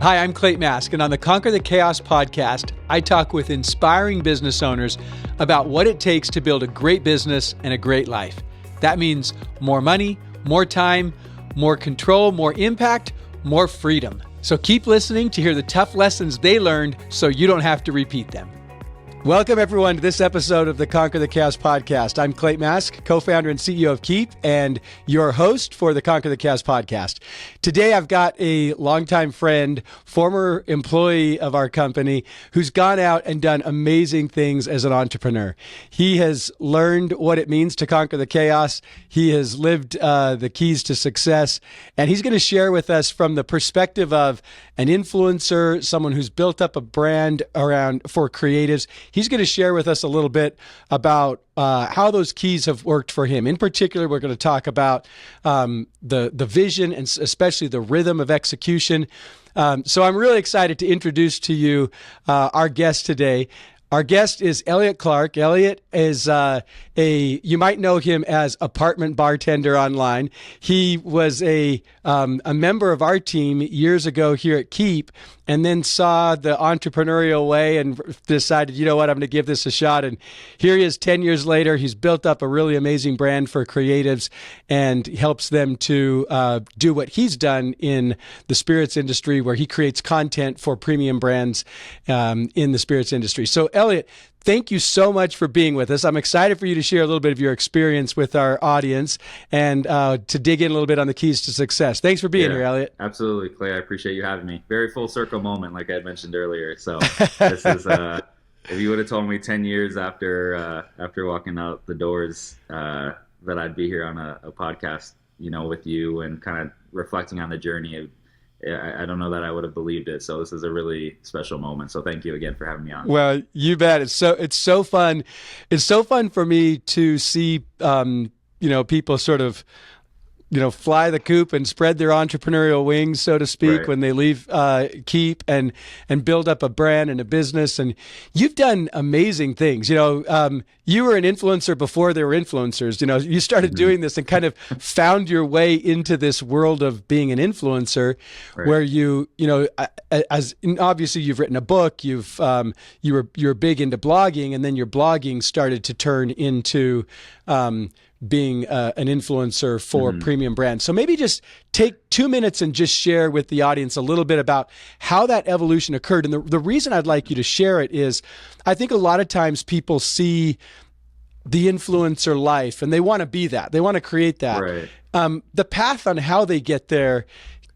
Hi, I'm Keap and on the Conquer the Chaos podcast, I talk with inspiring business owners about what it takes to build a great business and a great life. That means more money, more time, more control, more impact, more freedom. So keep listening to hear the tough lessons they learned so you don't have to repeat them. Welcome, everyone, to this episode of the Conquer the Chaos podcast. I'm Keap, co-founder and CEO of Keap, and your host for the Conquer the Chaos podcast. Today, I've got a longtime friend, former employee of our company, who's gone out and done amazing things as an entrepreneur. He has learned what it means to conquer the chaos. He has lived the keys to success, and he's going to share with us from the perspective of an influencer, someone who's built up a brand for creatives. He's going to share with us a little bit about how those keys have worked for him. In particular, we're going to talk about the vision and especially the rhythm of execution. So I'm really excited to introduce to you our guest today. Our guest is Elliot Clark. Elliot is you might know him as Apartment Bartender online. He was a member of our team years ago here at Keap, and then saw the entrepreneurial way and decided, you know what, I'm going to give this a shot. And here he is 10 years later. He's built up a really amazing brand for creatives and helps them to do what he's done in the spirits industry, where he creates content for premium brands in the spirits industry. So Elliot, thank you so much for being with us. I'm excited for you to share a little bit of your experience with our audience and to dig in a little bit on the keys to success. Thanks for being here, Elliot. Absolutely, Clay. I appreciate you having me. Very full circle moment, like I had mentioned earlier. So this is, if you would have told me 10 years after walking out the doors that I'd be here on a podcast, with you and kind of reflecting on the journey, I don't know that I would have believed it. So this is a really special moment. So thank you again for having me on. Well, you bet. It's so fun. It's so fun for me to see, people sort of, fly the coop and spread their entrepreneurial wings, so to speak, right, when they leave Keap and build up a brand and a business. And you've done amazing things. You were an influencer before there were influencers. You started doing this and kind of found your way into this world of being an influencer, right, where obviously you've written a book, you're big into blogging, and then your blogging started to turn into being an influencer for premium brands. So maybe just take 2 minutes and just share with the audience a little bit about how that evolution occurred. And the reason I'd like you to share it is I think a lot of times people see the influencer life and they want to be that. They want to create that. Right. The path on how they get there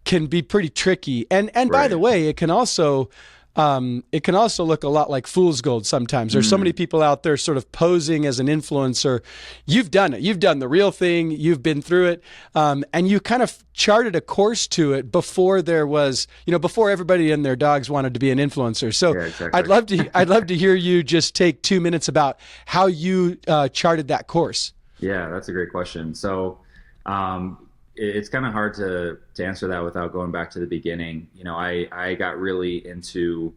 can be pretty tricky. And by right, the way, it can also look a lot like fool's gold sometimes. There's so many people out there sort of posing as an influencer. You've done it. You've done the real thing. You've been through it. And you kind of charted a course to it before there was, before everybody and their dogs wanted to be an influencer. So yeah, exactly. I'd love to hear you just take 2 minutes about how you charted that course. Yeah, that's a great question. So, it's kind of hard to answer that without going back to the beginning. I got really into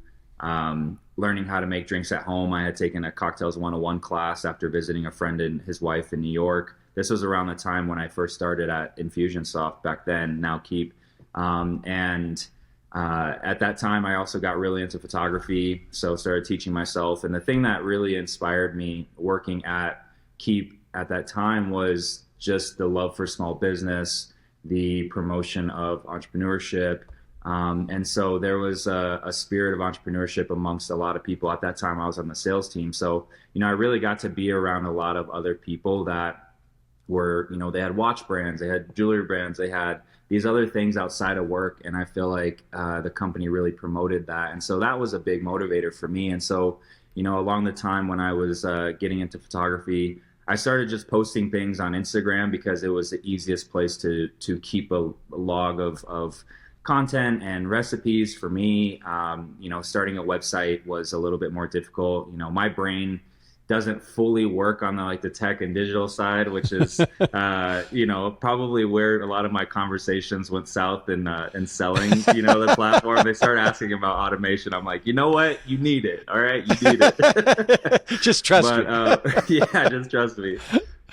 learning how to make drinks at home. I had taken a Cocktails 101 class after visiting a friend and his wife in New York. This was around the time when I first started at Infusionsoft back then, now Keap. At that time, I also got really into photography, so started teaching myself. And the thing that really inspired me working at Keap at that time was just the love for small business, the promotion of entrepreneurship. And so there was a spirit of entrepreneurship amongst a lot of people. At that time, I was on the sales team. So, I really got to be around a lot of other people that were, they had watch brands, they had jewelry brands, they had these other things outside of work. And I feel like the company really promoted that. And so that was a big motivator for me. And so, along the time when I was getting into photography, I started just posting things on Instagram because it was the easiest place to keep a log of content and recipes for me. Starting a website was a little bit more difficult. My brain doesn't fully work on the tech and digital side, which is, probably where a lot of my conversations went south in selling, the platform. They start asking about automation. I'm like, you know what? You need it. All right. You need it. Just trust me. Yeah, just trust me.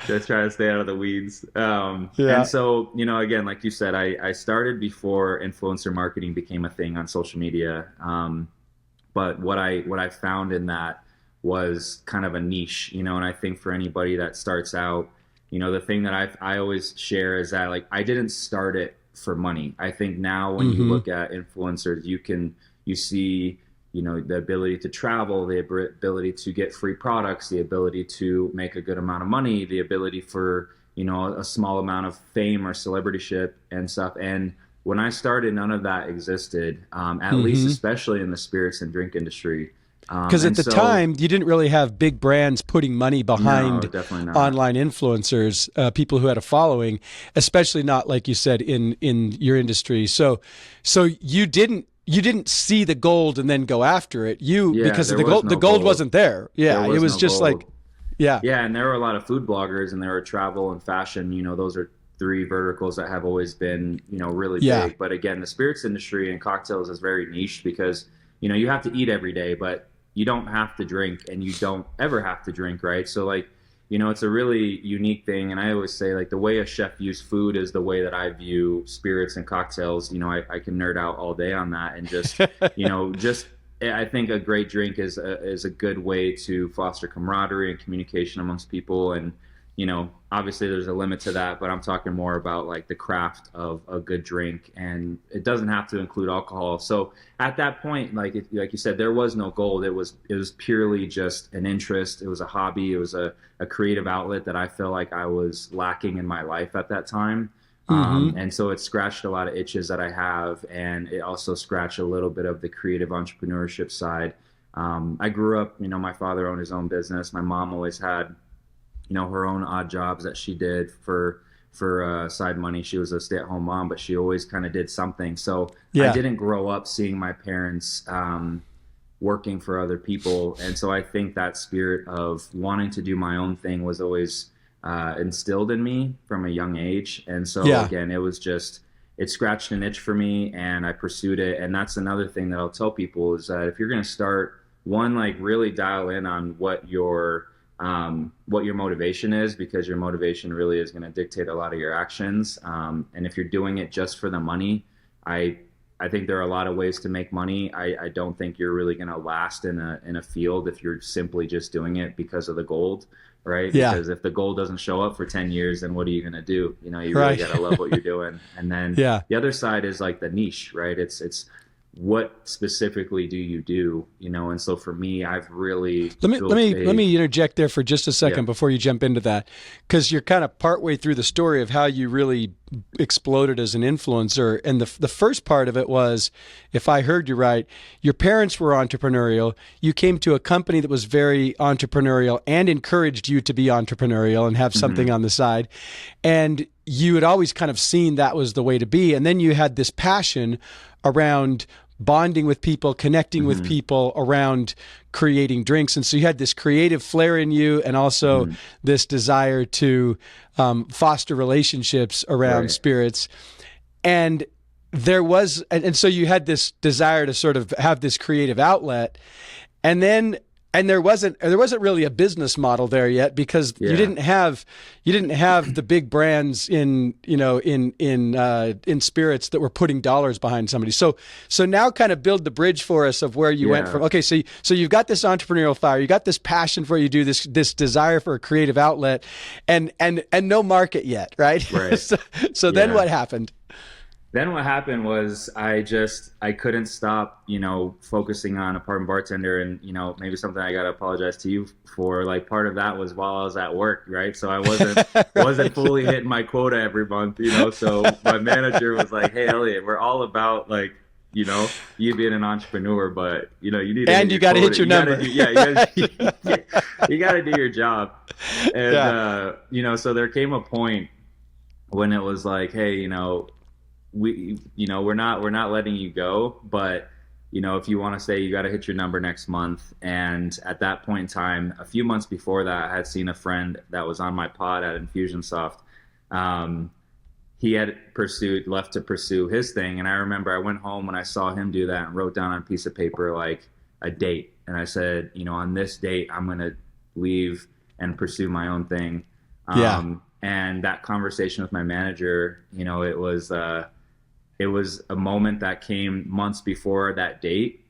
Just try to stay out of the weeds. Yeah. And so, again, like you said, I started before influencer marketing became a thing on social media. But what I found in that was kind of a niche, and I think for anybody that starts out, the thing that I always share is that, like, I didn't start it for money. I think now when you look at influencers, you see, the ability to travel, the ability to get free products, the ability to make a good amount of money, the ability for, a small amount of fame or celebrityship and stuff. And when I started, none of that existed, at least especially in the spirits and drink industry. Because at the time, you didn't really have big brands putting money behind no, definitely not. online influencers, people who had a following, especially not, like you said, in your industry. So you didn't see the gold and then go after it. Because the gold wasn't there. Yeah, it was just gold. like, yeah. Yeah, and there were a lot of food bloggers, and there were travel and fashion. Those are three verticals that have always been, really big. But again, the spirits industry and cocktails is very niche because, you have to eat every day, but you don't have to drink, and you don't ever have to drink, right? So, like, it's a really unique thing. And I always say, like, the way a chef views food is the way that I view spirits and cocktails. I can nerd out all day on that, and just, I think a great drink is a good way to foster camaraderie and communication amongst people. And, obviously there's a limit to that, but I'm talking more about, like, the craft of a good drink, and it doesn't have to include alcohol. So at that point, like you said, there was no gold. It was purely just an interest. It was a hobby. It was a creative outlet that I felt like I was lacking in my life at that time. And so it scratched a lot of itches that I have, and it also scratched a little bit of the creative entrepreneurship side. I grew up, my father owned his own business. My mom always had, her own odd jobs that she did for side money. She was a stay-at-home mom, but she always kind of did something. So I didn't grow up seeing my parents working for other people. And so I think that spirit of wanting to do my own thing was always instilled in me from a young age. And so again, it scratched an itch for me, and I pursued it. And that's another thing that I'll tell people is that if you're going to start, one, like, really dial in on what your motivation is, because your motivation really is going to dictate a lot of your actions. And if you're doing it just for the money, I think there are a lot of ways to make money. I don't think you're really going to last in a field if you're simply just doing it because of the gold, right? Yeah. Because if the gold doesn't show up for 10 years, then what are you going to do? You really got to love what you're doing. And then the other side is, like, the niche, right? It's what specifically do you do? And so for me, I've really let me interject there for just a second before you jump into that, because you're kind of partway through the story of how you really exploded as an influencer. And the first part of it was, if I heard you right, your parents were entrepreneurial. You came to a company that was very entrepreneurial and encouraged you to be entrepreneurial and have something on the side. And you had always kind of seen that was the way to be. And then you had this passion around bonding with people, connecting with people, around creating drinks. And so you had this creative flair in you, and also this desire to foster relationships around spirits. And so you had this desire to sort of have this creative outlet. And there wasn't really a business model there yet, because you didn't have the big brands in spirits that were putting dollars behind somebody. So now kind of build the bridge for us of where you went from. Okay, so you've got this entrepreneurial fire, you got this passion for what you do, this desire for a creative outlet, and no market yet, right? Right. so then what happened? Then what happened was I couldn't stop, focusing on Apartment Bartender, and, maybe something I got to apologize to you for. Like, part of that was while I was at work, right? So I wasn't fully hitting my quota every month, So my manager was like, "Hey, Elliot, we're all about, like, you being an entrepreneur, but you need to and you got to hit your number. You got to do your job." And so there came a point when it was like, "Hey, we're not letting you go, but if you want to stay, you got to hit your number next month." And at that point in time, a few months before that, I had seen a friend that was on my pod at Infusionsoft. He had left to pursue his thing. And I remember I went home when I saw him do that and wrote down on a piece of paper, like, a date. And I said, on this date, I'm going to leave and pursue my own thing. Yeah. And that conversation with my manager, it was a moment that came months before that date,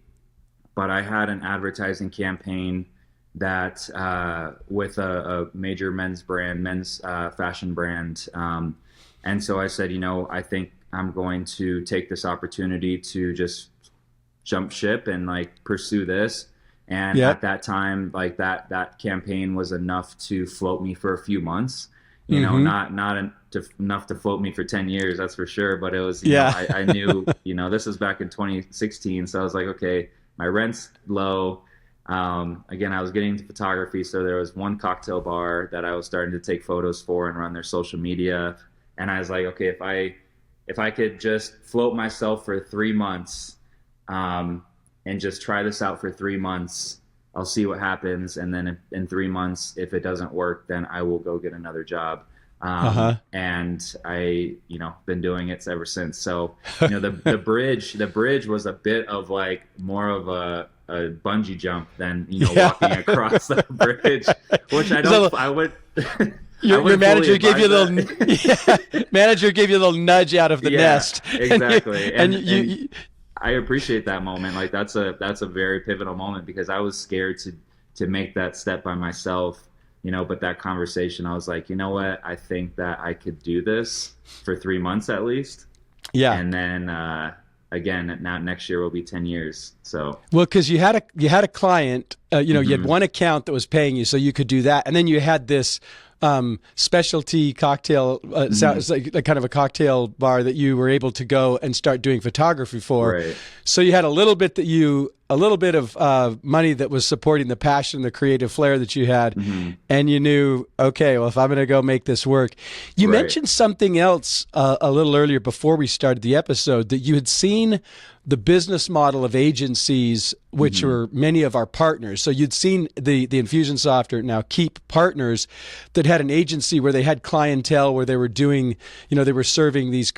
but I had an advertising campaign that with a major men's fashion brand. And so I said, I think I'm going to take this opportunity to just jump ship and like pursue this. And at that time, like that campaign was enough to float me for a few months, not enough to float me for 10 years, that's for sure. But it was, I knew, this was back in 2016. So I was like, okay, my rent's low. Again, I was getting into photography. So there was one cocktail bar that I was starting to take photos for and run their social media. And I was like, okay, if I could just float myself for 3 months, and just try this out for 3 months, I'll see what happens. And then in 3 months, if it doesn't work, then I will go get another job. And I, been doing it ever since. So, the bridge was a bit of like more of a bungee jump than, walking across the bridge, which I would. Your manager gave you a little nudge out of the nest. Exactly. And I appreciate that moment. Like that's a very pivotal moment, because I was scared to make that step by myself, but that conversation, I was like, you know what? I think that I could do this for 3 months at least. Yeah. And then, again, now next year will be 10 years. So, well, cause you had a client, you had one account that was paying you, so you could do that. And then you had this, specialty cocktail, sounds like kind of a cocktail bar that you were able to go and start doing photography for. Right. So you had a little bit of money that was supporting the passion, the creative flair that you had. And you knew, okay, well, if I'm going to go make this work. You mentioned something else a little earlier before we started the episode, that you had seen the business model of agencies, which were many of our partners. So you'd seen the Infusionsoft, or now Keap partners, that had an agency where they had clientele, where they were doing, they were serving these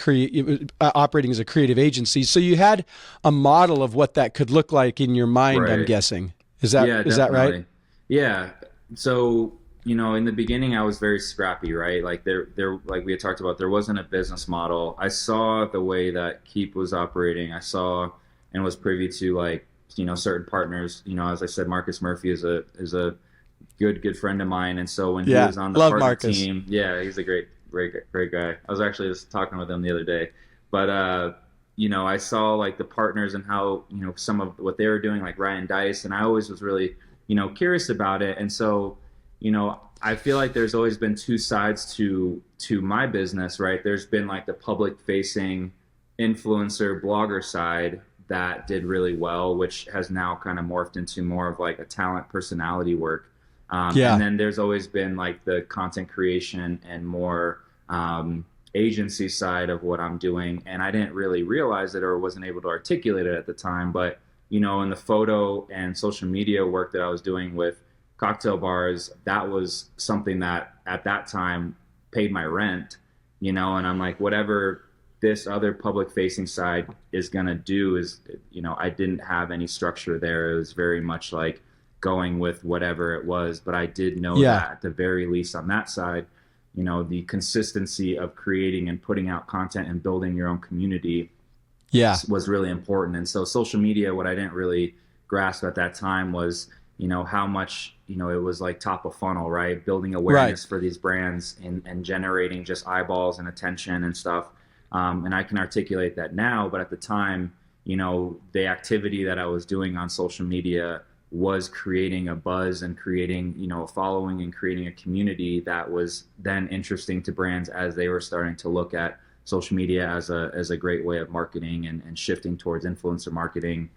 operating as a creative agency. So you had a model of what that could look like in your mind, I'm guessing. Is that right? Yeah. So, in the beginning, I was very scrappy, right? Like there, like we had talked about, there wasn't a business model. I saw the way that Keap was operating. I saw and was privy to, like, certain partners. As I said, Marcus Murphy is a good friend of mine, and so when he was on the partner team, he's a great guy. I was actually just talking with him the other day, but I saw like the partners and how some of what they were doing, like Ryan Dice, and I always was really curious about it, and so. I feel like there's always been two sides to my business, right? There's been like the public facing influencer blogger side that did really well, which has now kind of morphed into more of like a talent personality work. And then there's always been like the content creation and more agency side of what I'm doing. And I didn't really realize it or wasn't able to articulate it at the time. But, in the photo and social media work that I was doing with cocktail bars, that was something that at that time paid my rent, and I'm like, whatever this other public facing side is going to do is, I didn't have any structure there. It was very much like going with whatever it was. But I did know that at the very least on that side, the consistency of creating and putting out content and building your own community was really important. And so social media, what I didn't really grasp at that time was, how much, it was like top of funnel, right? Building awareness for these brands and generating just eyeballs and attention and stuff. And I can articulate that now, but at the time, the activity that I was doing on social media was creating a buzz and creating, a following and creating a community that was then interesting to brands as they were starting to look at social media as a great way of marketing and shifting towards influencer marketing.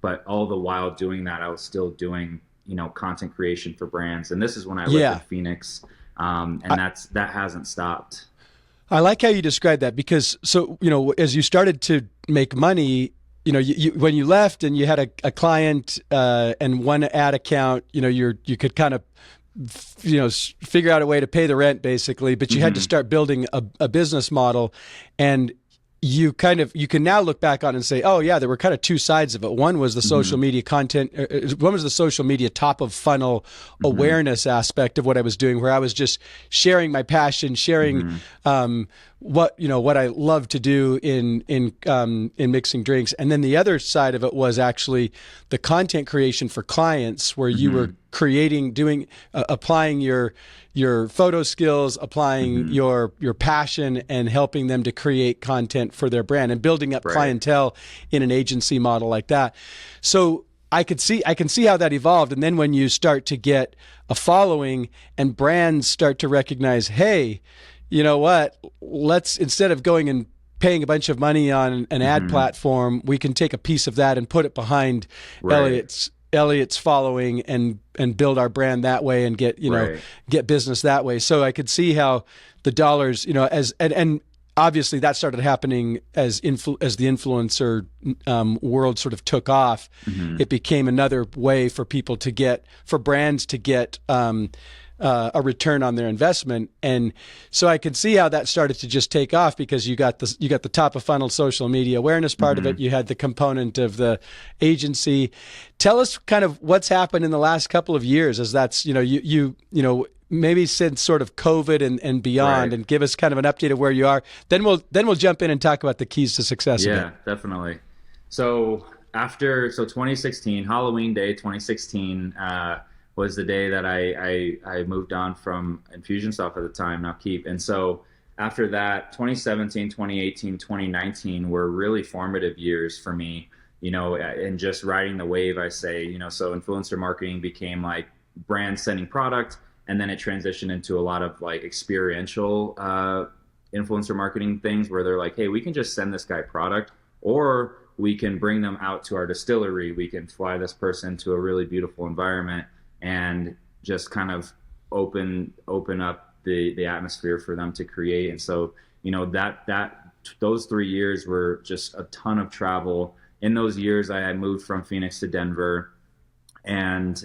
But all the while doing that, I was still doing, content creation for brands. And this is when I lived in Phoenix. And that hasn't stopped. I like how you described that, because as you started to make money, you when you left and you had a client and one ad account, you could kind of figure out a way to pay the rent basically, but you had to start building a business model. And you can now look back on and say, oh yeah, there were kind of two sides of it. One was the social media content. One was the social media top of funnel awareness aspect of what I was doing, where I was just sharing my passion, sharing what I love to do in mixing drinks. And then the other side of it was actually the content creation for clients, where you were applying your photo skills, applying your passion, and helping them to create content for their brand and building up clientele in an agency model like that. So I can see how that evolved. And then when you start to get a following and brands start to recognize, hey, you know what, let's, instead of going and paying a bunch of money on an ad platform, we can take a piece of that and put it behind Elliot's following and build our brand that way and get business that way. So I could see how the dollars, and obviously that started happening as the influencer world sort of took off. It became another way for brands to get a return on their investment. And so I can see how that started to just take off, because you got the top of funnel social media awareness part of it. You had the component of the agency. Tell us kind of what's happened in the last couple of years, as that's, maybe since sort of COVID and beyond, and give us kind of an update of where you are. Then we'll jump in and talk about the keys to success. Yeah, definitely. So 2016, Halloween Day 2016, was the day that I moved on from Infusionsoft at the time, now Keap. And so after that, 2017, 2018, 2019 were really formative years for me, and just riding the wave, I say, so influencer marketing became like brand sending product, and then it transitioned into a lot of like experiential influencer marketing things, where they're like, hey, we can just send this guy product, or we can bring them out to our distillery. We can fly this person to a really beautiful environment and just kind of open up the atmosphere for them to create. And so, those 3 years were just a ton of travel. In those years, I had moved from Phoenix to Denver, and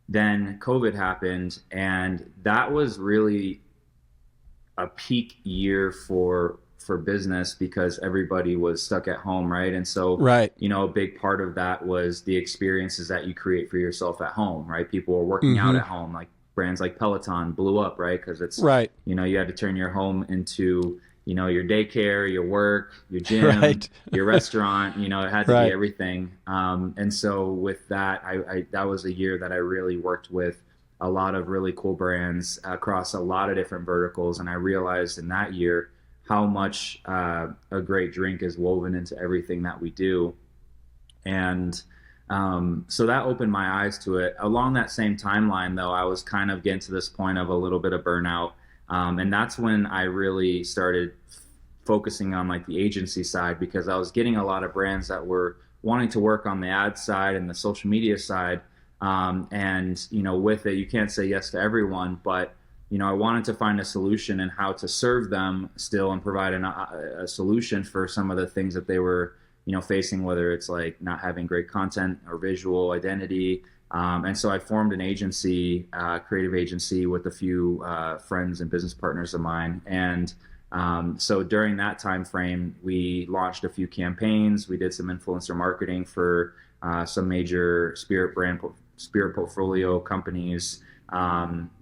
then COVID happened, and that was really a peak year for business, because everybody was stuck at home, right? And so, a big part of that was the experiences that you create for yourself at home, right? People were working out at home, like brands like Peloton blew up, right? Because it's, you had to turn your home into, your daycare, your work, your gym, your restaurant, it had to be everything. And so with that, that was a year that I really worked with a lot of really cool brands across a lot of different verticals. And I realized in that year how much a great drink is woven into everything that we do. And so that opened my eyes to it. Along that same timeline, though, I was kind of getting to this point of a little bit of burnout. And that's when I really started focusing on like the agency side, because I was getting a lot of brands that were wanting to work on the ad side and the social media side. And, with it, you can't say yes to everyone, but I wanted to find a solution and how to serve them still and provide a solution for some of the things that they were, facing, whether it's like not having great content or visual identity. And so I formed an agency, creative agency, with a few friends and business partners of mine. And so during that time frame, we launched a few campaigns. We did some influencer marketing for some major spirit portfolio companies.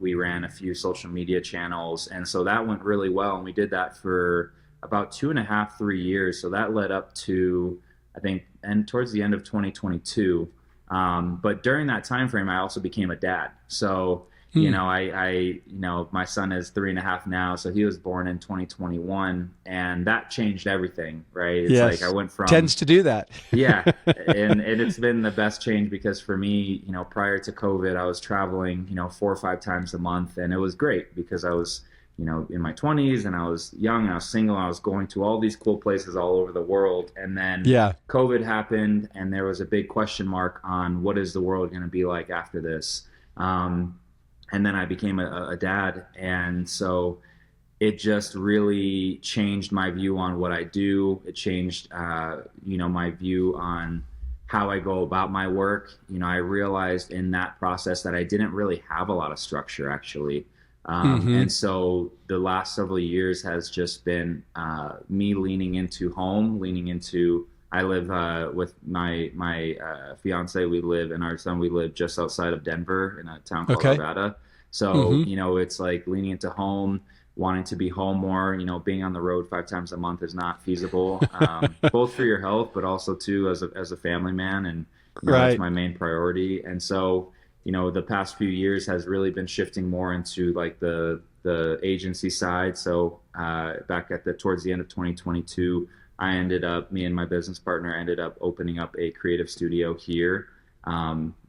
We ran a few social media channels, and so that went really well. And we did that for about 2.5, 3 years. So that led up to, I think, and towards the end of 2022. But during that time frame, I also became a dad. So, my son is 3.5 now. So he was born in 2021, and that changed everything, right? It's like I went from tends to do that. Yeah. And it's been the best change, because for me, prior to COVID, I was traveling, 4 or 5 times a month, and it was great because I was, in my 20s, and I was young, and I was single, and I was going to all these cool places all over the world. And then COVID happened, and there was a big question mark on what is the world going to be like after this. And then I became a dad. And so it just really changed my view on what I do. It changed, my view on how I go about my work. I realized in that process that I didn't really have a lot of structure, actually. And so the last several years has just been me leaning into home, leaning into. I live with my fiance. We live, and our son. We live just outside of Denver in a town called Nevada. So it's like leaning into home, wanting to be home more. Being on the road 5 times a month is not feasible, both for your health, but also too as a family man, and that's my main priority. And so the past few years has really been shifting more into like the agency side. So back towards the end of 2022, me and my business partner ended up opening up a creative studio here.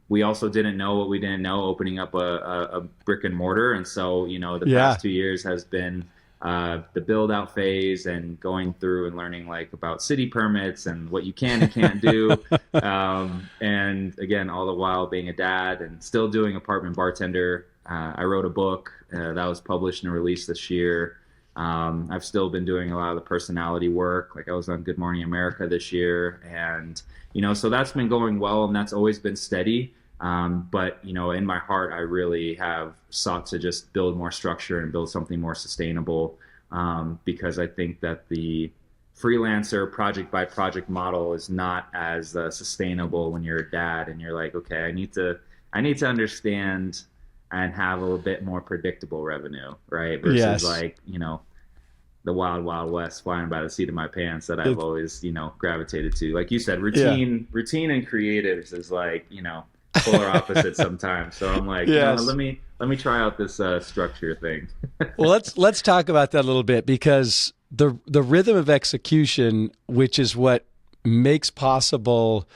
We also didn't know what we didn't know, opening up a brick and mortar. And so, the past 2 years has been the build out phase and going through and learning like about city permits and what you can and can't do. And again, all the while being a dad and still doing Apartment Bartender. I wrote a book that was published and released this year. I've still been doing a lot of the personality work. Like I was on Good Morning America this year. And, so that's been going well, and that's always been steady. But, in my heart, I really have sought to just build more structure and build something more sustainable, because I think that the freelancer project by project model is not as sustainable when you're a dad and you're like, okay, I need to understand and have a little bit more predictable revenue, right? Versus like, the wild, wild west flying by the seat of my pants that I've always, gravitated to. Like you said, routine and creatives is like, polar opposites sometimes. So I'm like, let me try out this structure thing. Well, let's talk about that a little bit, because the rhythm of execution, which is what makes possible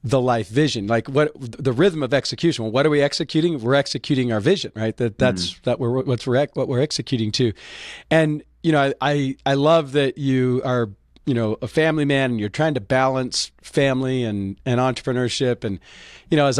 the life vision, like what the rhythm of execution. Well, what are we executing? We're executing our vision, right? That's what we're executing to. And I love that you are a family man, and you're trying to balance family and entrepreneurship. And, as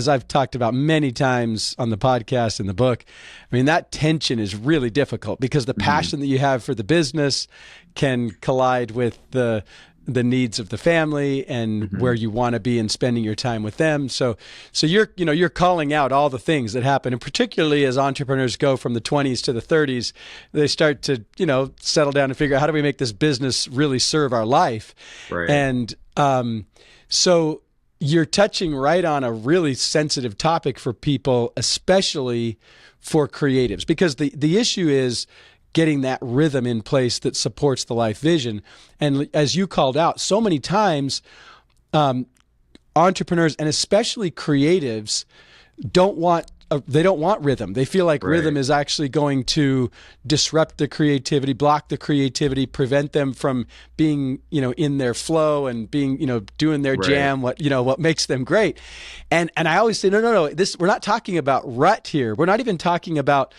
I've talked about many times on the podcast and the book, I mean, that tension is really difficult, because the passion that you have for the business can collide with the needs of the family and where you want to be and spending your time with them. So you're calling out all the things that happen. And particularly as entrepreneurs go from the 20s to the 30s, they start to, settle down and figure out, how do we make this business really serve our life? Right. And so you're touching right on a really sensitive topic for people, especially for creatives, because the issue is getting that rhythm in place that supports the life vision. And as you called out, so many times entrepreneurs, and especially creatives, don't want rhythm. They feel like rhythm is actually going to disrupt the creativity, block the creativity, prevent them from being, in their flow and being, doing their jam, what makes them great. And I always say, no, we're not talking about rut here. We're not even talking about,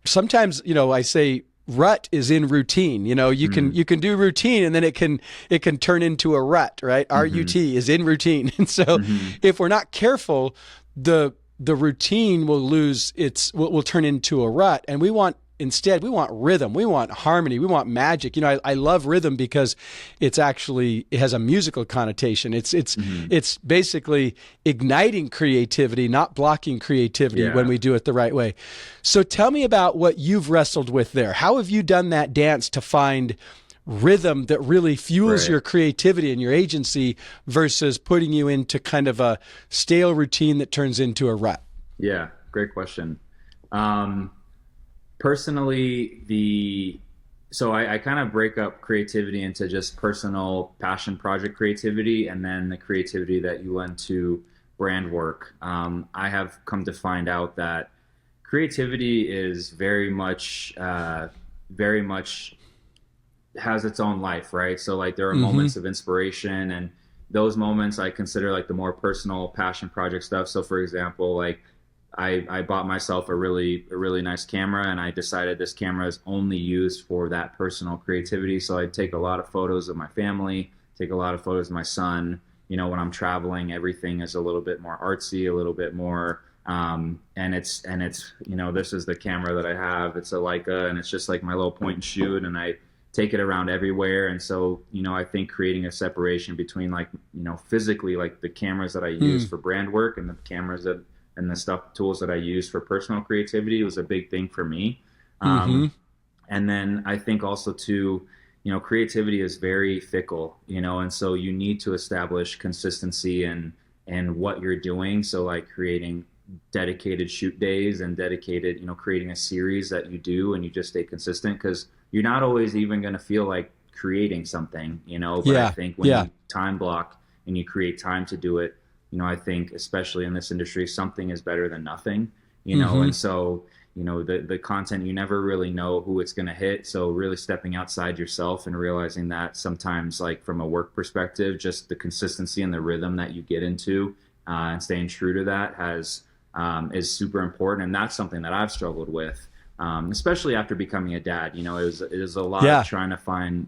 sometimes, I say rut is in routine. You can do routine, and then it can turn into a rut, right? RUT is in routine. And so if we're not careful, the routine will turn into a rut. And we want rhythm. We want harmony. We want magic. I love rhythm because it has a musical connotation. It's basically igniting creativity, not blocking creativity when we do it the right way. So tell me about what you've wrestled with there. How have you done that dance to find rhythm that really fuels your creativity and your agency versus putting you into kind of a stale routine that turns into a rut? Yeah, great question. Personally, I kind of break up creativity into just personal passion project creativity, and then the creativity that you lend to brand work. I have come to find out that creativity is very much has its own life, right? So like there are moments of inspiration, and those moments I consider like the more personal passion project stuff. So for example, like I bought myself a really nice camera, and I decided this camera is only used for that personal creativity. So I take a lot of photos of my family, take a lot of photos of my son. When I'm traveling, everything is a little bit more artsy, a little bit more, and it's this is the camera that I have. It's a Leica, and it's just like my little point and shoot, and I take it around everywhere. And so, I think creating a separation between like, physically like the cameras that I use for brand work and the cameras that and the tools that I use for personal creativity was a big thing for me. Mm-hmm. And then I think also too, creativity is very fickle, and so you need to establish consistency and what you're doing. So like creating dedicated shoot days and dedicated, creating a series that you do and you just stay consistent, because you're not always even going to feel like creating something, but I think when you time block and you create time to do it, I think especially in this industry, something is better than nothing, and so, the content, you never really know who it's going to hit. So really stepping outside yourself and realizing that sometimes, like from a work perspective, just the consistency and the rhythm that you get into and staying true to that is super important. And that's something that I've struggled with, especially after becoming a dad. It was a lot of trying to find,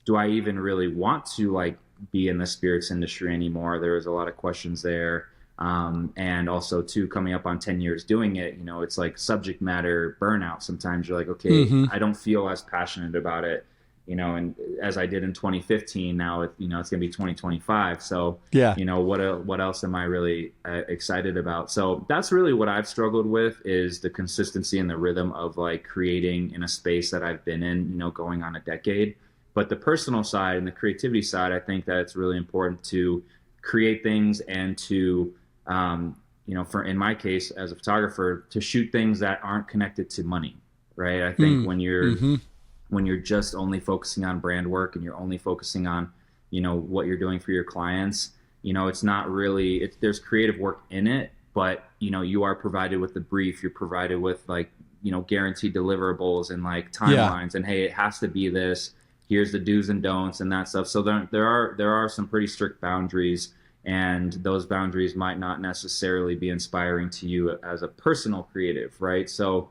do I even really want to like be in the spirits industry anymore? There was a lot of questions there. And also too, coming up on 10 years doing it, it's like subject matter burnout. Sometimes you're like, okay, I don't feel as passionate about it, and as I did in 2015, now it's going to be 2025. So, what else am I really excited about? So that's really what I've struggled with, is the consistency and the rhythm of like creating in a space that I've been in, going on a decade. But the personal side and the creativity side, I think that it's really important to create things and to, for in my case as a photographer, to shoot things that aren't connected to money, right? I think when you're just only focusing on brand work and you're only focusing on, what you're doing for your clients, it's not really, there's creative work in it, but, you are provided with the brief, you're provided with like, guaranteed deliverables and like timelines and, hey, it has to be this, here's the do's and don'ts and that stuff. So there are some pretty strict boundaries, and those boundaries might not necessarily be inspiring to you as a personal creative, right? So,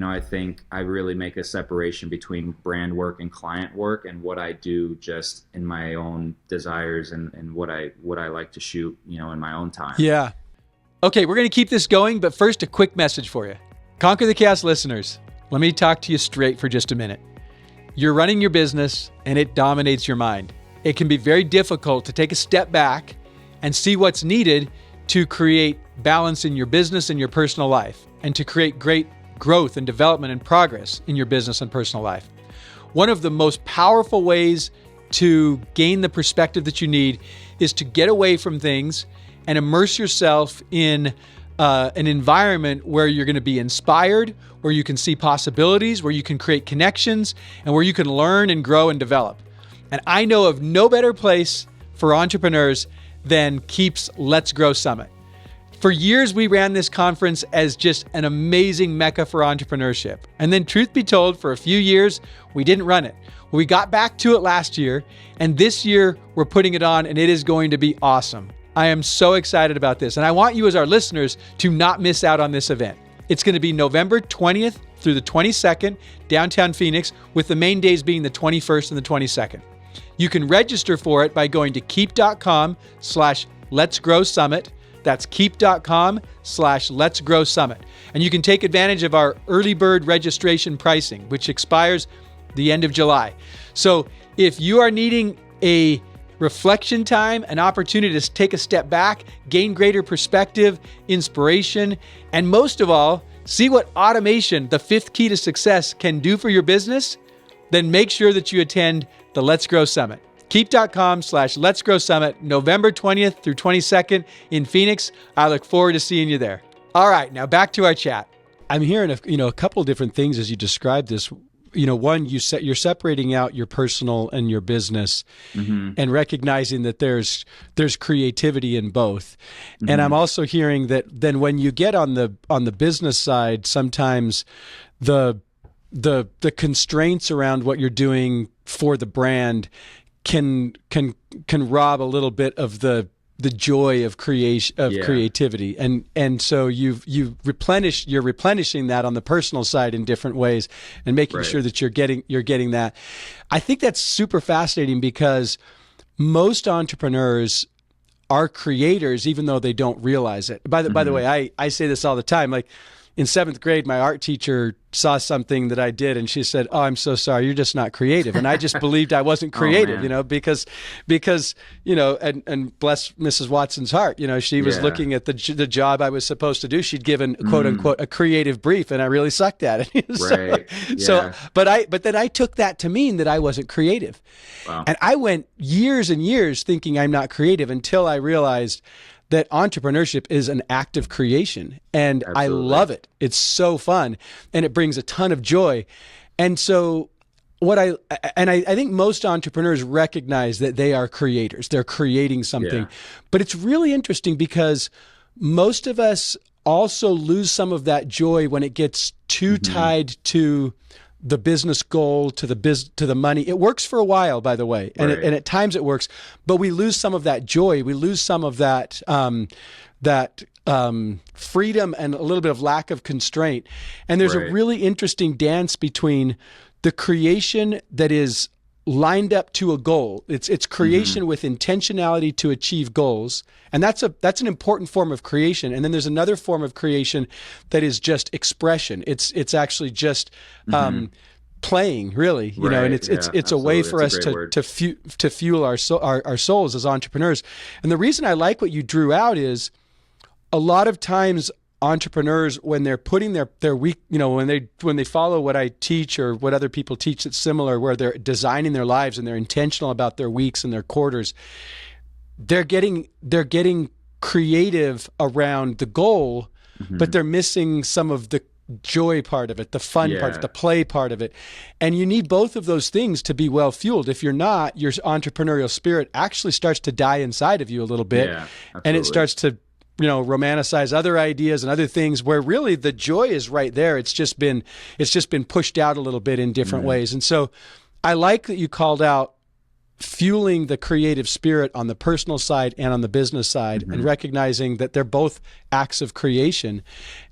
I think I really make a separation between brand work and client work, and what I do just in my own desires and what I like to shoot, in my own time. Yeah. Okay, we're going to keep this going, but first a quick message for you. Conquer the Chaos listeners, let me talk to you straight for just a minute. You're running your business and it dominates your mind. It can be very difficult to take a step back and see what's needed to create balance in your business and your personal life, and to create great growth and development and progress in your business and personal life. One of the most powerful ways to gain the perspective that you need is to get away from things and immerse yourself in an environment where you're going to be inspired, where you can see possibilities, where you can create connections, and where you can learn and grow and develop. And I know of no better place for entrepreneurs than Keap's Let's Grow Summit. For years, we ran this conference as just an amazing mecca for entrepreneurship. And then truth be told, for a few years, we didn't run it. We got back to it last year, and this year we're putting it on, and it is going to be awesome. I am so excited about this, and I want you as our listeners to not miss out on this event. It's going to be November 20th through the 22nd, downtown Phoenix, with the main days being the 21st and the 22nd. You can register for it by going to keap.com/letsgrowsummit. That's keap.com/letsgrowsummit. And you can take advantage of our early bird registration pricing, which expires the end of July. So if you are needing a reflection time, an opportunity to take a step back, gain greater perspective, inspiration, and most of all, see what automation, the fifth key to success, can do for your business, then make sure that you attend the Let's Grow Summit. Keap.com/letsgrowsummit, November 20th through 22nd in Phoenix. I look forward to seeing you there. All right, now back to our chat. I'm hearing a couple different things as you describe this. One, you're separating out your personal and your business, and recognizing that there's creativity in both. And I'm also hearing that then when you get on the business side, sometimes the constraints around what you're doing for the brand can rob a little bit of the joy of creativity, and so you're replenishing that on the personal side in different ways, and making sure that you're getting that. I think that's super fascinating, because most entrepreneurs are creators even though they don't realize it. By the way, I say this all the time, like in seventh grade, my art teacher saw something that I did and she said, "Oh, I'm so sorry. You're just not creative." And I just believed I wasn't creative, man. you know, because, you know, and bless Mrs. Watson's heart, you know, she was looking at the job I was supposed to do. She'd given quote unquote a creative brief and I really sucked at it. Right. But then I took that to mean that I wasn't creative. Wow. And I went years and years thinking I'm not creative until I realized that entrepreneurship is an act of creation. And Absolutely. I love it. It's so fun and it brings a ton of joy. And so I think most entrepreneurs recognize that they are creators. They're creating something. But it's really interesting because most of us also lose some of that joy when it gets too tied to the business goal, to the money. It works for a while, by the way, and and at times it works, but we lose some of that joy. We lose some of that freedom and a little bit of lack of constraint. And there's a really interesting dance between the creation that is lined up to a goal. It's creation with intentionality to achieve goals. And that's an important form of creation. And then there's another form of creation that is just expression. It's actually just playing, really, you know, and it's a way for us to fuel our souls as entrepreneurs. And the reason I like what you drew out is a lot of times entrepreneurs, when they're putting their week, you know, when they follow what I teach or what other people teach that's similar, where they're designing their lives and they're intentional about their weeks and their quarters, they're getting creative around the goal, but they're missing some of the joy part of it, the fun part, the play part of it. And you need both of those things to be well fueled. If you're not, your entrepreneurial spirit actually starts to die inside of you a little bit, and it starts to, you know, romanticize other ideas and other things where really the joy is right there. It's just been pushed out a little bit in different ways. And so I like that you called out fueling the creative spirit on the personal side and on the business side, and recognizing that they're both acts of creation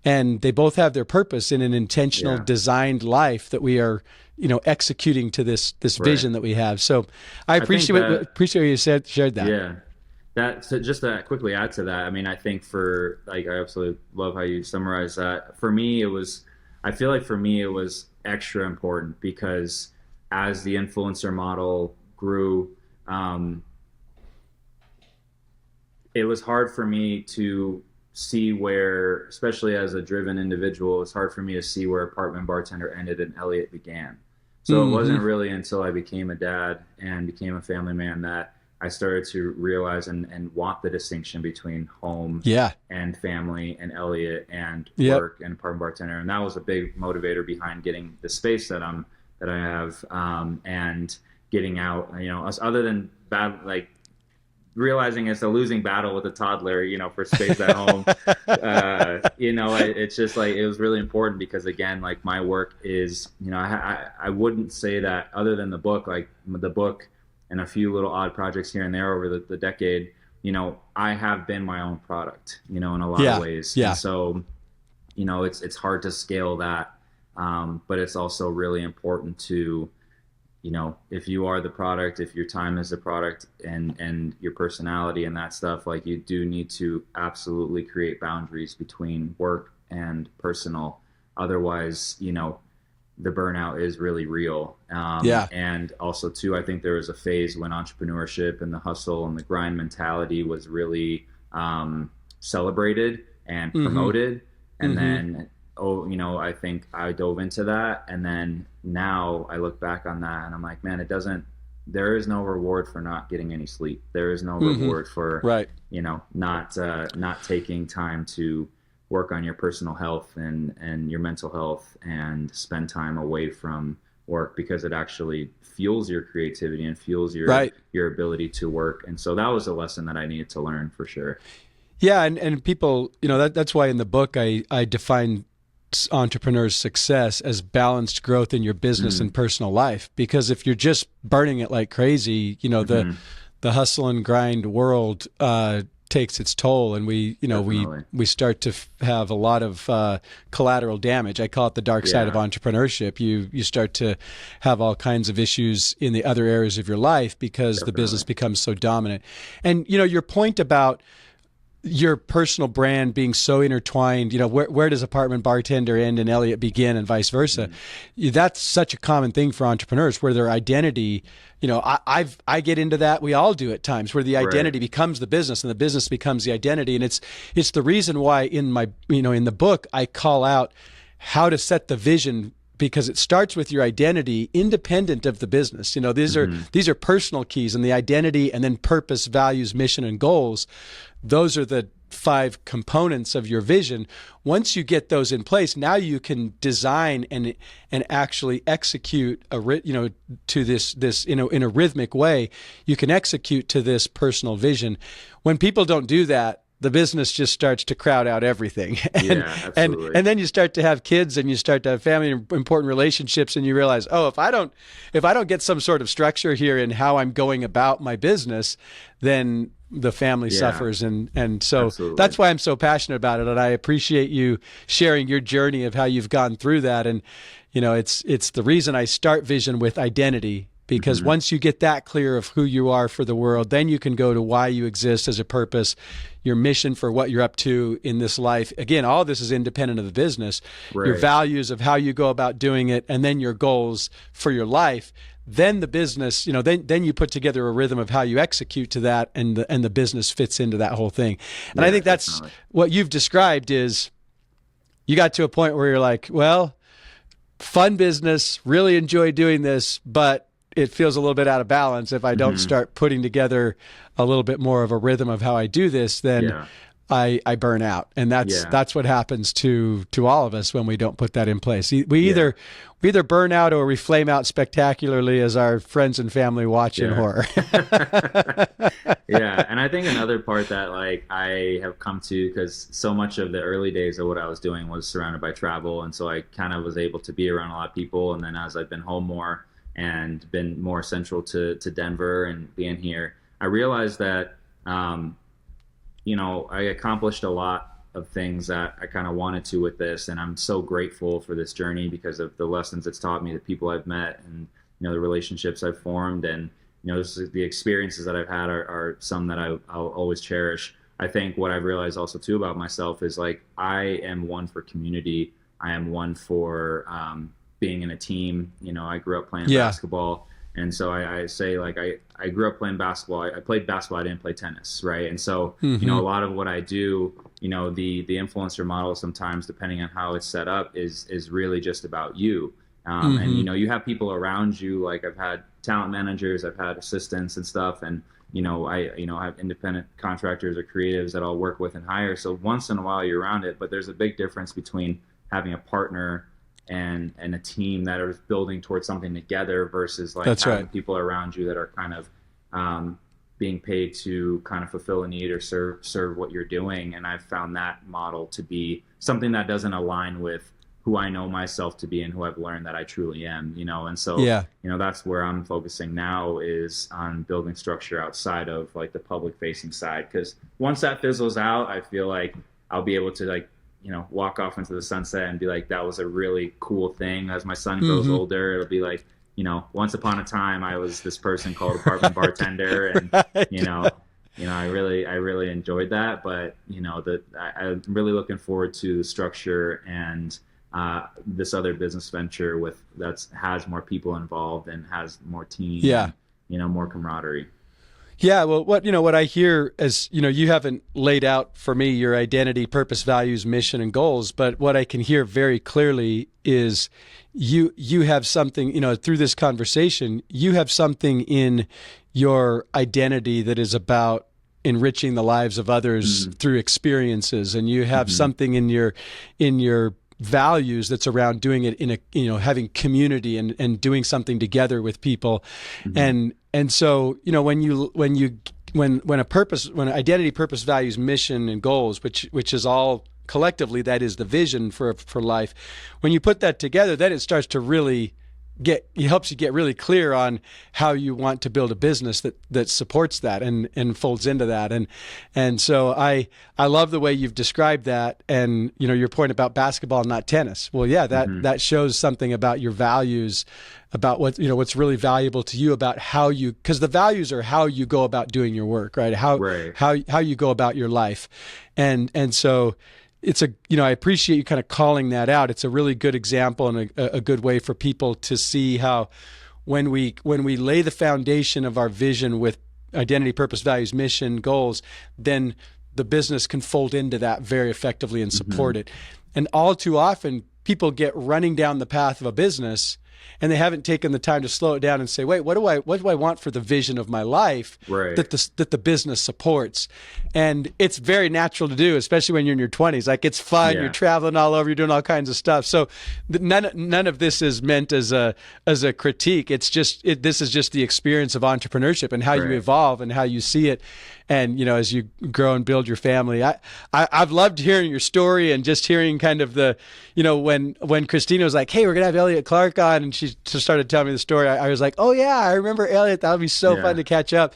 and they both have their purpose in an intentional designed life that we are, you know, executing to this vision that we have. So I appreciate you shared that. Yeah. So just to quickly add to that, I mean, I think I absolutely love how you summarize that. I feel like for me, it was extra important because as the influencer model grew, it was hard for me to see where, especially as a driven individual, it was hard for me to see where Apartment Bartender ended and Elliot began. So it wasn't really until I became a dad and became a family man that I started to realize and want the distinction between home and family and Elliot and work and Apartment Bartender. And that was a big motivator behind getting the space that I have, and getting out, you know, other than realizing it's a losing battle with a toddler, you know, for space at home. You know, it's just like, it was really important because, again, like my work is, you know, I wouldn't say that other than the book, like the book and a few little odd projects here and there over the decade, you know, I have been my own product, you know, in a lot of ways. And so, you know, it's hard to scale that. But it's also really important to, you know, if you are the product, if your time is the product and your personality and that stuff, like you do need to absolutely create boundaries between work and personal. Otherwise, you know, the burnout is really real. And also too, I think there was a phase when entrepreneurship and the hustle and the grind mentality was really celebrated and promoted. And then, you know, I think I dove into that. And then now I look back on that and I'm like, man, there is no reward for not getting any sleep. There is no reward for, you know, not taking time to work on your personal health and your mental health and spend time away from work, because it actually fuels your creativity and fuels your ability to work. And so that was a lesson that I needed to learn for sure. Yeah. And people, you know, that's why in the book, I define entrepreneurs' success as balanced growth in your business and personal life. Because if you're just burning it like crazy, you know, the hustle and grind world, takes its toll, and we start to have a lot of collateral damage. I call it the dark side of entrepreneurship. You start to have all kinds of issues in the other areas of your life because the business becomes so dominant. And you know, your point about your personal brand being so intertwined, where does Apartment Bartender end and Elliot begin, and vice versa? That's such a common thing for entrepreneurs, where their identity, I get into that. We all do at times, where the identity becomes the business and the business becomes the identity. And it's the reason why in my, in the book, I call out how to set the vision, because it starts with your identity independent of the business. These are personal keys, and the identity, and then purpose, values, mission, and goals. Those are the 5 components of your vision. Once you get those in place, now you can design and actually execute to this in a rhythmic way. You can execute to this personal vision. When people don't do that, the business just starts to crowd out everything. Absolutely. And then you start to have kids, and you start to have family and important relationships, and you realize, if I don't get some sort of structure here in how I'm going about my business, then the family suffers. And so Absolutely. That's why I'm so passionate about it. And I appreciate you sharing your journey of how you've gone through that. And, it's the reason I start Vision with identity, because once you get that clear of who you are for the world, then you can go to why you exist as a purpose, your mission for what you're up to in this life. Again, all this is independent of the business, your values of how you go about doing it, and then your goals for your life. Then the business, then you put together a rhythm of how you execute to that, and the business fits into that whole thing. And I think that's definitely what you've described. Is you got to a point where you're like, well, fun business, really enjoy doing this, but it feels a little bit out of balance. If I don't start putting together a little bit more of a rhythm of how I do this, then I burn out. And that's what happens to all of us when we don't put that in place. We either burn out, or we flame out spectacularly as our friends and family watch in horror. And I think another part that I have come to, because so much of the early days of what I was doing was surrounded by travel, and so I kind of was able to be around a lot of people. And then as I've been home more and been more central to Denver and being here, I realized that I accomplished a lot of things that I kind of wanted to with this, and I'm so grateful for this journey because of the lessons it's taught me, the people I've met, and the relationships I've formed, and the experiences that I've had are some that I'll always cherish. I think what I've realized also too about myself is I am one for community. I am one for being in a team. I grew up playing basketball. And so I say, I grew up playing basketball. I played basketball. I didn't play tennis, right? And so, a lot of what I do, the influencer model sometimes, depending on how it's set up, is really just about you. And, you have people around you. I've had talent managers, I've had assistants and stuff. And, I have independent contractors or creatives that I'll work with and hire. So once in a while you're around it, but there's a big difference between having a partner and a team that are building towards something together versus having people around you that are kind of being paid to kind of fulfill a need or serve what you're doing. And I've found that model to be something that doesn't align with who I know myself to be and who I've learned that I truly am, and so, that's where I'm focusing now, is on building structure outside of the public facing side. Because once that fizzles out, I feel like I'll be able to walk off into the sunset and be that was a really cool thing. As my son grows older, it'll be once upon a time I was this person called Apartment Bartender, and I really enjoyed that. But I'm really looking forward to the structure and this other business venture that has more people involved and has more team, more camaraderie. Yeah, well, what I hear is, you haven't laid out for me your identity, purpose, values, mission, and goals, but what I can hear very clearly is you have something, through this conversation, you have something in your identity that is about enriching the lives of others through experiences, and you have something in your values that's around doing it in a having community and doing something together with people. And so when identity, purpose, values, mission, and goals, which is all collectively, that is the vision for life, when you put that together, then it starts to really helps you get really clear on how you want to build a business that supports that and folds into that. And so I love the way you've described that. And, your point about basketball, not tennis. Well, yeah, that shows something about your values, about what's really valuable to you, about because the values are how you go about doing your work, right? How you go about your life. And so it's I appreciate you kind of calling that out. It's a really good example and a good way for people to see how when we lay the foundation of our vision with identity, purpose, values, mission, goals, then the business can fold into that very effectively and support it. And all too often, people get running down the path of a business and they haven't taken the time to slow it down and say, wait, what do I want for the vision of my life that the business supports? And it's very natural to do, especially when you're in your 20s. Like, it's fun, you're traveling all over, you're doing all kinds of stuff. So none of this is meant as a critique. This is just the experience of entrepreneurship and how you evolve and how you see it. And, as you grow and build your family, I've loved hearing your story and just hearing kind of the, when Christina was like, hey, we're going to have Elliot Clark on, and she just started telling me the story, I was like, oh yeah, I remember Elliot. That would be so fun to catch up.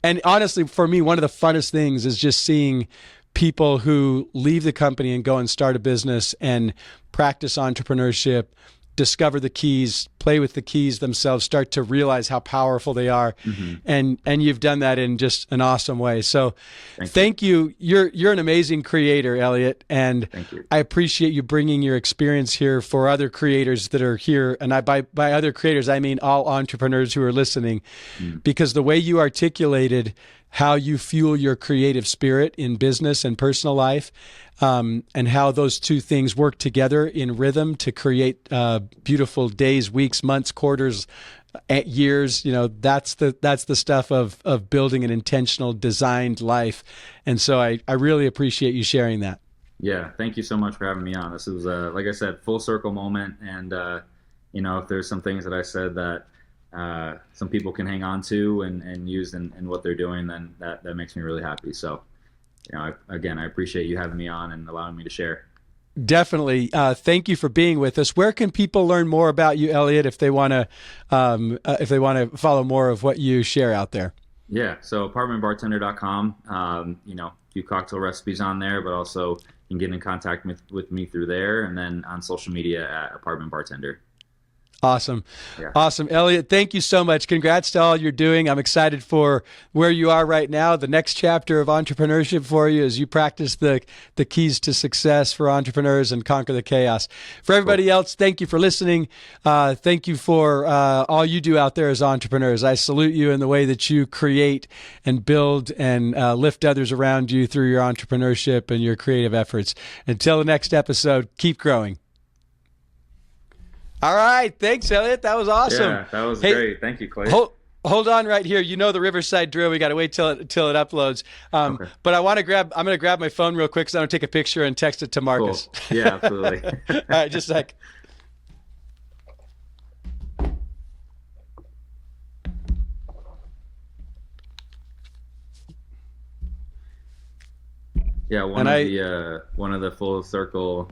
And honestly, for me, one of the funnest things is just seeing people who leave the company and go and start a business and practice entrepreneurship, discover the keys, play with the keys themselves, start to realize how powerful they are. And you've done that in just an awesome way. So thank you. You're an amazing creator, Elliot. And I appreciate you bringing your experience here for other creators that are here. And by other creators, I mean all entrepreneurs who are listening, because the way you articulated how you fuel your creative spirit in business and personal life, and how those two things work together in rhythm to create beautiful days, weeks, months, quarters, years. That's the stuff of building an intentional, designed life. And so I really appreciate you sharing that. Yeah, thank you so much for having me on. This was, like I said, full circle moment. And if there's some things that I said that some people can hang on to and use in what they're doing, then that makes me really happy. So, again, I appreciate you having me on and allowing me to share. Definitely. Thank you for being with us. Where can people learn more about you, Elliot, if they want to follow more of what you share out there? Yeah. So apartmentbartender.com, a few cocktail recipes on there, but also you can get in contact with me through there, and then on social media at Apartment Bartender. Awesome. Yeah. Awesome. Elliot, thank you so much. Congrats to all you're doing. I'm excited for where you are right now, the next chapter of entrepreneurship for you as you practice the keys to success for entrepreneurs and conquer the chaos. For everybody else, thank you for listening. Thank you for all you do out there as entrepreneurs. I salute you in the way that you create and build and lift others around you through your entrepreneurship and your creative efforts. Until the next episode, keep growing. All right. Thanks, Elliot. That was awesome. Yeah, that was great. Thank you, Clay. Hold on right here. The Riverside drill. We got to wait till it uploads. Okay. But I'm going to grab my phone real quick so I don't take a picture and text it to Marcus. Cool. Yeah, absolutely. All right. Just a sec. Yeah. One of the full circle.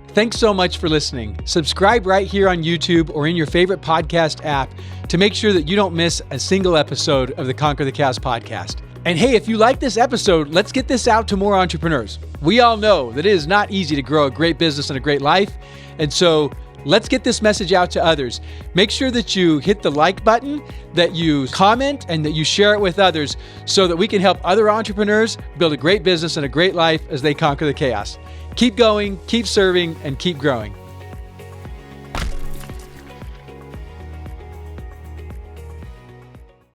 Thanks so much for listening. Subscribe right here on YouTube or in your favorite podcast app to make sure that you don't miss a single episode of the Conquer the Chaos podcast. And hey, if you like this episode, let's get this out to more entrepreneurs. We all know that it is not easy to grow a great business and a great life. And so let's get this message out to others. Make sure that you hit the like button, that you comment, and that you share it with others so that we can help other entrepreneurs build a great business and a great life as they conquer the chaos. Keep going, keep serving, and keep growing.